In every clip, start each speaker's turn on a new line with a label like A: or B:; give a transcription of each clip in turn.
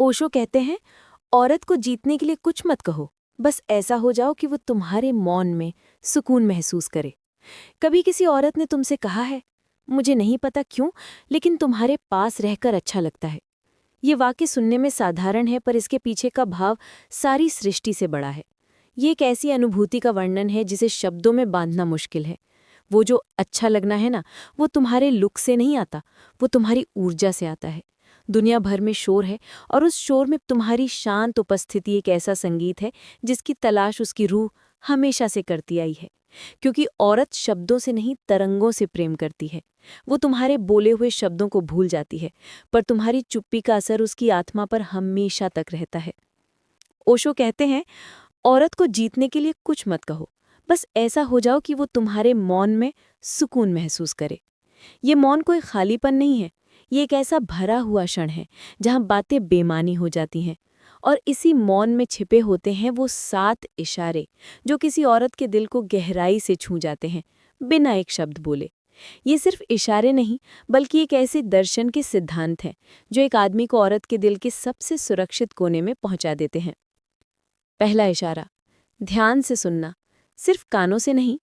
A: ओशो कहते हैं, औरत को जीतने के लिए कुछ मत कहो, बस ऐसा हो जाओ कि वो तुम्हारे मौन में सुकून महसूस करे। कभी किसी औरत ने तुमसे कहा है, मुझे नहीं पता क्यों, लेकिन तुम्हारे पास रहकर अच्छा लगता है। ये वाक्य सुनने में साधारण है, पर इसके पीछे का भाव सारी सृष्टि से बड़ा है। ये एक ऐसी अनुभूति का वर्णन है जिसे शब्दों में बांधना मुश्किल है। वो जो अच्छा लगना है ना, वो तुम्हारे लुक से नहीं आता, वो तुम्हारी ऊर्जा से आता है। दुनिया भर में शोर है, और उस शोर में तुम्हारी शांत उपस्थिति एक ऐसा संगीत है जिसकी तलाश उसकी रूह हमेशा से करती आई है। क्योंकि औरत शब्दों से नहीं, तरंगों से प्रेम करती है। वो तुम्हारे बोले हुए शब्दों को भूल जाती है, पर तुम्हारी चुप्पी का असर उसकी आत्मा पर हमेशा तक रहता है। ओशो कहते हैं, औरत को जीतने के लिए कुछ मत कहो, बस ऐसा हो जाओ कि वो तुम्हारे मौन में सुकून महसूस करे। ये मौन कोई खालीपन नहीं है, ये एक ऐसा भरा हुआ क्षण है जहाँ बातें बेमानी हो जाती हैं। और इसी मौन में छिपे होते हैं वो 7 इशारे जो किसी औरत के दिल को गहराई से छू जाते हैं, बिना एक शब्द बोले। ये सिर्फ इशारे नहीं, बल्कि एक ऐसे दर्शन के सिद्धांत हैं जो एक आदमी को औरत के दिल के सबसे सुरक्षित कोने में पहुंचा देते हैं। पहला इशारा, ध्यान से सुनना, सिर्फ कानों से नहीं।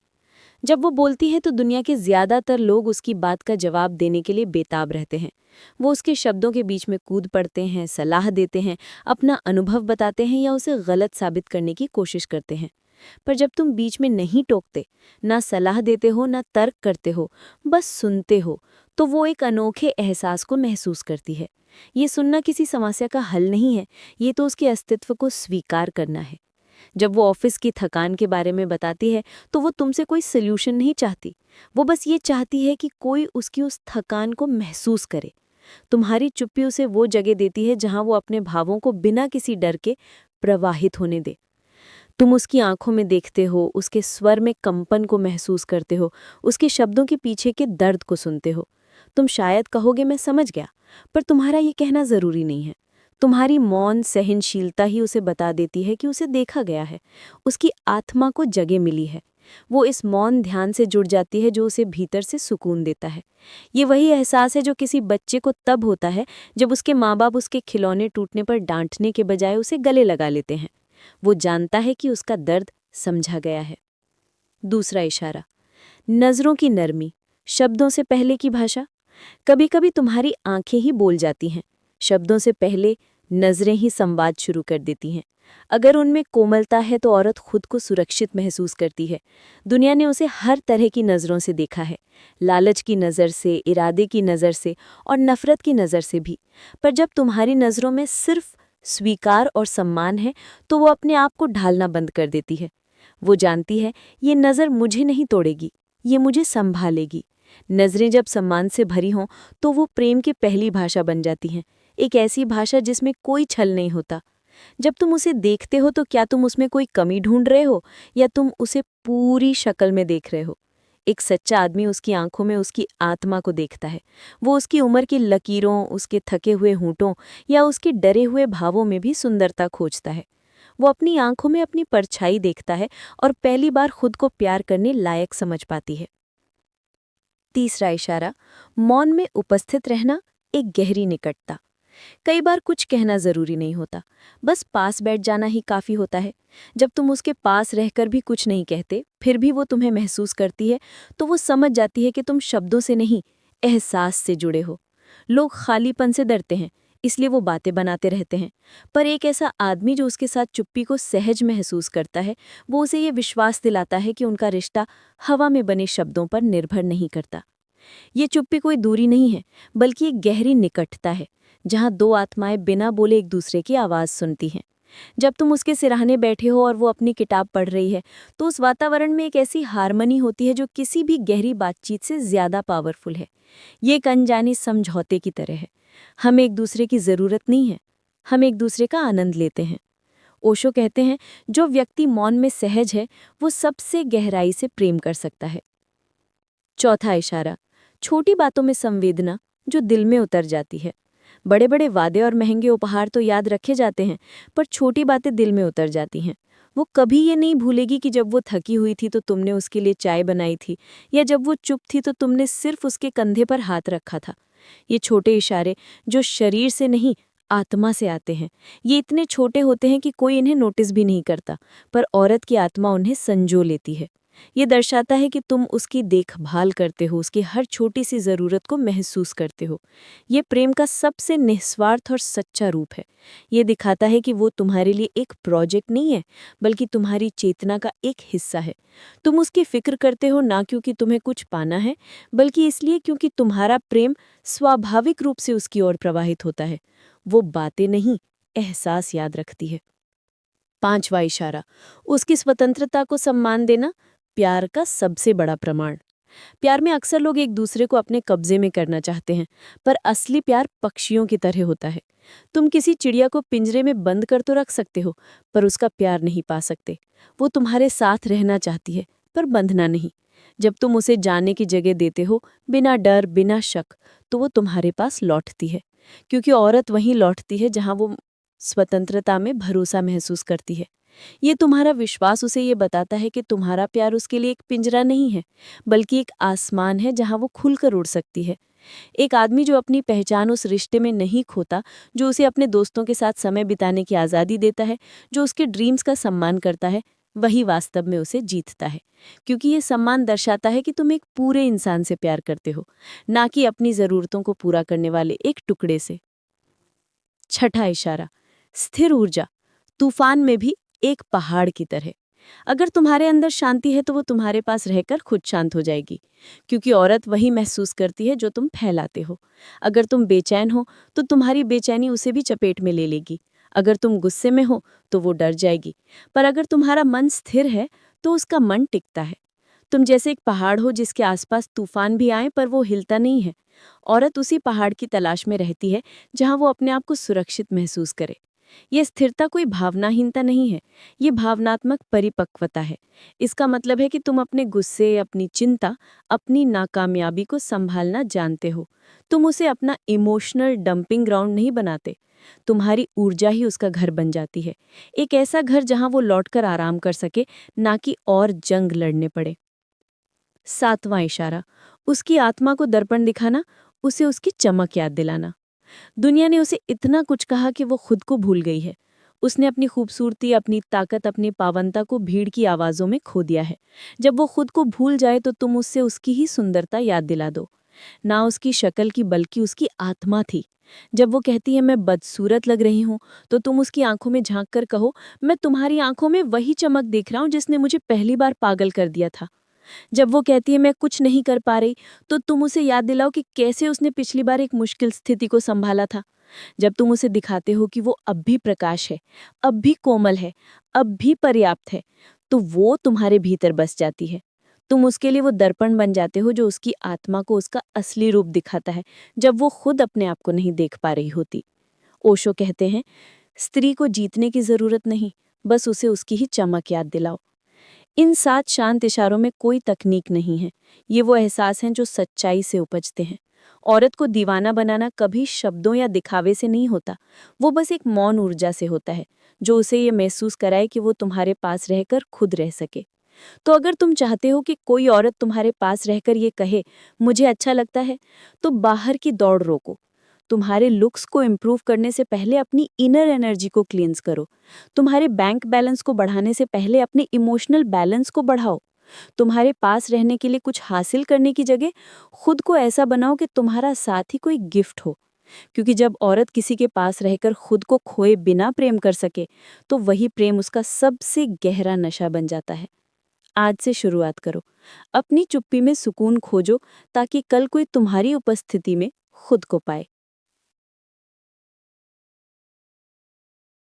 A: जब वो बोलती है तो दुनिया के ज्यादातर लोग उसकी बात का जवाब देने के लिए बेताब रहते हैं। वो उसके शब्दों के बीच में कूद पड़ते हैं, सलाह देते हैं, अपना अनुभव बताते हैं या उसे गलत साबित करने की कोशिश करते हैं। पर जब तुम बीच में नहीं टोकते, ना सलाह देते हो, ना तर्क करते हो, बस सुनते हो, तो वो एक अनोखे एहसास को महसूस करती है। ये सुनना किसी समस्या का हल नहीं है, ये तो उसके अस्तित्व को स्वीकार करना है। जब वो ऑफिस की थकान के बारे में बताती है, तो वो तुमसे कोई सल्यूशन नहीं चाहती। वो बस ये चाहती है कि कोई उसकी उस थकान को महसूस करे। तुम्हारी चुप्पी उसे वो जगह देती है जहां वो अपने भावों को बिना किसी डर के प्रवाहित होने दे। तुम उसकी आंखों में देखते हो, उसके स्वर में कंपन को महसूस करते हो, उसके शब्दों के पीछे के दर्द को सुनते हो। तुम शायद कहोगे मैं समझ गया, पर तुम्हारा ये कहना जरूरी नहीं है। तुम्हारी मौन सहनशीलता ही उसे बता देती है कि उसे देखा गया है, उसकी आत्मा को जगह मिली है। वो इस मौन ध्यान से जुड़ जाती है जो उसे भीतर से सुकून देता है। ये वही एहसास है जो किसी बच्चे को तब होता है जब उसके माँ बाप उसके खिलौने टूटने पर डांटने के बजाय उसे गले लगा लेते हैं। वो जानता है कि उसका दर्द समझा गया है। दूसरा इशारा, नज़रों की नरमी, शब्दों से पहले की भाषा। कभी कभी तुम्हारी आंखें ही बोल जाती हैं, शब्दों से पहले नज़रें ही संवाद शुरू कर देती हैं। अगर उनमें कोमलता है तो औरत खुद को सुरक्षित महसूस करती है। दुनिया ने उसे हर तरह की नज़रों से देखा है, लालच की नज़र से, इरादे की नज़र से और नफ़रत की नज़र से भी। पर जब तुम्हारी नज़रों में सिर्फ स्वीकार और सम्मान है, तो वो अपने आप को ढालना बंद कर देती है। वो जानती है, ये नज़र मुझे नहीं तोड़ेगी, ये मुझे संभालेगी। नज़रें जब सम्मान से भरी हों तो वो प्रेम की पहली भाषा बन जाती हैं, एक ऐसी भाषा जिसमें कोई छल नहीं होता। जब तुम उसे देखते हो तो क्या तुम उसमें कोई कमी ढूंढ रहे हो, या तुम उसे पूरी शक्ल में देख रहे हो? एक सच्चा आदमी उसकी आंखों में उसकी आत्मा को देखता है। वो उसकी उम्र की लकीरों, उसके थके हुए होंठों या उसके डरे हुए भावों में भी सुंदरता खोजता है। वो अपनी आंखों में अपनी परछाई देखता है और पहली बार खुद को प्यार करने लायक समझ पाती है। तीसरा इशारा, मौन में उपस्थित रहना, एक गहरी निकटता। कई बार कुछ कहना जरूरी नहीं होता, बस पास बैठ जाना ही काफी होता है। जब तुम उसके पास रहकर भी कुछ नहीं कहते, फिर भी वो तुम्हें महसूस करती है, तो वो समझ जाती है कि तुम शब्दों से नहीं, एहसास से जुड़े हो। लोग खालीपन से डरते हैं, इसलिए वो बातें बनाते रहते हैं। पर एक ऐसा आदमी जो उसके साथ चुप्पी को सहज महसूस करता है, वो उसे ये विश्वास दिलाता है कि उनका रिश्ता हवा में बने शब्दों पर निर्भर नहीं करता। ये चुप्पी कोई दूरी नहीं है, बल्कि एक गहरी निकटता है, जहाँ दो आत्माएं बिना बोले एक दूसरे की आवाज़ सुनती हैं। जब तुम उसके सिरहाने बैठे हो और वो अपनी किताब पढ़ रही है, तो उस वातावरण में एक ऐसी हार्मनी होती है जो किसी भी गहरी बातचीत से ज़्यादा पावरफुल है। ये एक अनजानी समझौते की तरह है। हमें एक दूसरे की ज़रूरत नहीं है, हम एक दूसरे का आनंद लेते हैं। ओशो कहते हैं, जो व्यक्ति मौन में सहज है, वो सबसे गहराई से प्रेम कर सकता है। चौथा इशारा, छोटी बातों में संवेदना जो दिल में उतर जाती है। बड़े बड़े वादे और महंगे उपहार तो याद रखे जाते हैं, पर छोटी बातें दिल में उतर जाती हैं। वो कभी ये नहीं भूलेगी कि जब वो थकी हुई थी तो तुमने उसके लिए चाय बनाई थी, या जब वो चुप थी तो तुमने सिर्फ उसके कंधे पर हाथ रखा था। ये छोटे इशारे जो शरीर से नहीं, आत्मा से आते हैं। ये इतने छोटे होते हैं कि कोई इन्हें नोटिस भी नहीं करता, पर औरत की आत्मा उन्हें संजो लेती है। ये दर्शाता है कि तुम उसकी देखभाल करते हो, उसकी हर छोटी सी ज़रूरत को महसूस करते हो। ये प्रेम का सबसे निस्वार्थ और सच्चा रूप है। ये दिखाता है कि वो तुम्हारे लिए एक प्रोजेक्ट नहीं है, बल्कि तुम्हारी चेतना का एक हिस्सा है। तुम उसकी फिक्र करते हो ना क्योंकि तुम्हें कुछ पाना है, बल्कि इसलिए क्योंकि तुम्हारा प्रेम स्वाभाविक रूप से उसकी ओर प्रवाहित होता है। वो बातें नहीं, एहसास याद रखती है। 5वां इशारा, उसकी स्वतंत्रता को सम्मान देना प्यार का सबसे बड़ा प्रमाण। प्यार में अक्सर लोग एक दूसरे को अपने कब्जे में करना चाहते हैं, पर असली प्यार पक्षियों की तरह होता है। तुम किसी चिड़िया को पिंजरे में बंद कर तो रख सकते हो, पर उसका प्यार नहीं पा सकते। वो तुम्हारे साथ रहना चाहती है, पर बंधना नहीं। जब तुम उसे जाने की जगह देते हो, बिना डर बिना शक, तो वो तुम्हारे पास लौटती है। क्योंकि औरत वहीं लौटती है जहां वो स्वतंत्रता में भरोसा महसूस करती है। ये तुम्हारा विश्वास उसे ये बताता है कि तुम्हारा प्यार उसके लिए एक पिंजरा नहीं है, बल्कि एक आसमान है जहां वो खुलकर उड़ सकती है। एक आदमी जो अपनी पहचान उस रिश्ते में नहीं खोता, जो उसे अपने दोस्तों के साथ समय बिताने की आज़ादी देता है, जो उसके ड्रीम्स का सम्मान करता है, वही वास्तव में उसे जीतता है। क्योंकि ये सम्मान दर्शाता है कि तुम एक पूरे इंसान से प्यार करते हो, ना कि अपनी ज़रूरतों को पूरा करने वाले एक टुकड़े से। 6ठा इशारा, स्थिर ऊर्जा तूफान में भी एक पहाड़ की तरह। अगर तुम्हारे अंदर शांति है तो वो तुम्हारे पास रहकर खुद शांत हो जाएगी, क्योंकि औरत वही महसूस करती है जो तुम फैलाते हो। अगर तुम बेचैन हो तो तुम्हारी बेचैनी उसे भी चपेट में ले लेगी। अगर तुम गुस्से में हो तो वो डर जाएगी, पर अगर तुम्हारा मन स्थिर है तो उसका मन टिकता है। तुम जैसे एक पहाड़ हो जिसके आसपास तूफान भी आए पर वो हिलता नहीं है। औरत उसी पहाड़ की तलाश में रहती है जहां वो अपने आप को सुरक्षित महसूस करे। ये स्थिरता कोई भावनाहीनता नहीं है, ये भावनात्मक परिपक्वता है। इसका मतलब है कि तुम अपने गुस्से, अपनी चिंता, अपनी नाकामयाबी को संभालना जानते हो। तुम उसे अपना इमोशनल डंपिंग ग्राउंड नहीं बनाते। तुम्हारी ऊर्जा ही उसका घर बन जाती है। एक ऐसा घर जहां वो लौटकर आराम कर सके, ना कि और जंग लड़ने पड़े। 7वां इशारा, उसकी आत्मा को दर्पण दिखाना, उसे उसकी चमक याद दिलाना। दुनिया ने उसे इतना कुछ कहा कि वो खुद को भूल गई है। उसने अपनी खूबसूरती, अपनी ताकत, अपनी पावनता को भीड़ की आवाज़ों में खो दिया है। जब वो खुद को भूल जाए तो तुम उससे उसकी ही सुंदरता याद दिला दो। ना उसकी शक्ल की बल्कि उसकी आत्मा थी। जब वो कहती है मैं बदसूरत लग रही हूँ, तो तुम उसकी आंखों में झांक कर कहो मैं तुम्हारी आंखों में वही चमक देख रहा हूँ जिसने मुझे पहली बार पागल कर दिया था। जब वो कहती है मैं कुछ नहीं कर पा रही, तो तुम उसे याद दिलाओ कि कैसे उसने पिछली बार एक मुश्किल स्थिति को संभाला था। जब तुम उसे दिखाते हो कि वो अब भी प्रकाश है, अब भी कोमल है, अब भी पर्याप्त है, तो वो तुम्हारे भीतर बस जाती है। तुम उसके लिए वो दर्पण बन जाते हो जो उसकी आत्मा को उसका असली रूप दिखाता है, जब वो खुद अपने आप को नहीं देख पा रही होती। ओशो कहते हैं, स्त्री को जीतने की जरूरत नहीं, बस उसे उसकी ही चमक याद दिलाओ। इन 7 शांत इशारों में कोई तकनीक नहीं है। ये वो एहसास हैं जो सच्चाई से उपजते हैं। औरत को दीवाना बनाना कभी शब्दों या दिखावे से नहीं होता। वो बस एक मौन ऊर्जा से होता है, जो उसे ये महसूस कराए कि वो तुम्हारे पास रहकर खुद रह सके। तो अगर तुम चाहते हो कि कोई औरत तुम्हारे पास रहकर ये कहे, मुझे अच्छा लगता है, तो बाहर की दौड़ रोको। तुम्हारे लुक्स को इम्प्रूव करने से पहले अपनी इनर एनर्जी को क्लींस करो। तुम्हारे बैंक बैलेंस को बढ़ाने से पहले अपने इमोशनल बैलेंस को बढ़ाओ। तुम्हारे पास रहने के लिए कुछ हासिल करने की जगह खुद को ऐसा बनाओ कि तुम्हारा साथ ही कोई गिफ्ट हो। क्योंकि जब औरत किसी के पास रहकर खुद को खोए बिना प्रेम कर सके, तो वही प्रेम उसका सबसे गहरा नशा बन जाता है। आज से शुरुआत करो। अपनी चुप्पी में सुकून खोजो, ताकि कल कोई तुम्हारी उपस्थिति में खुद को पाए।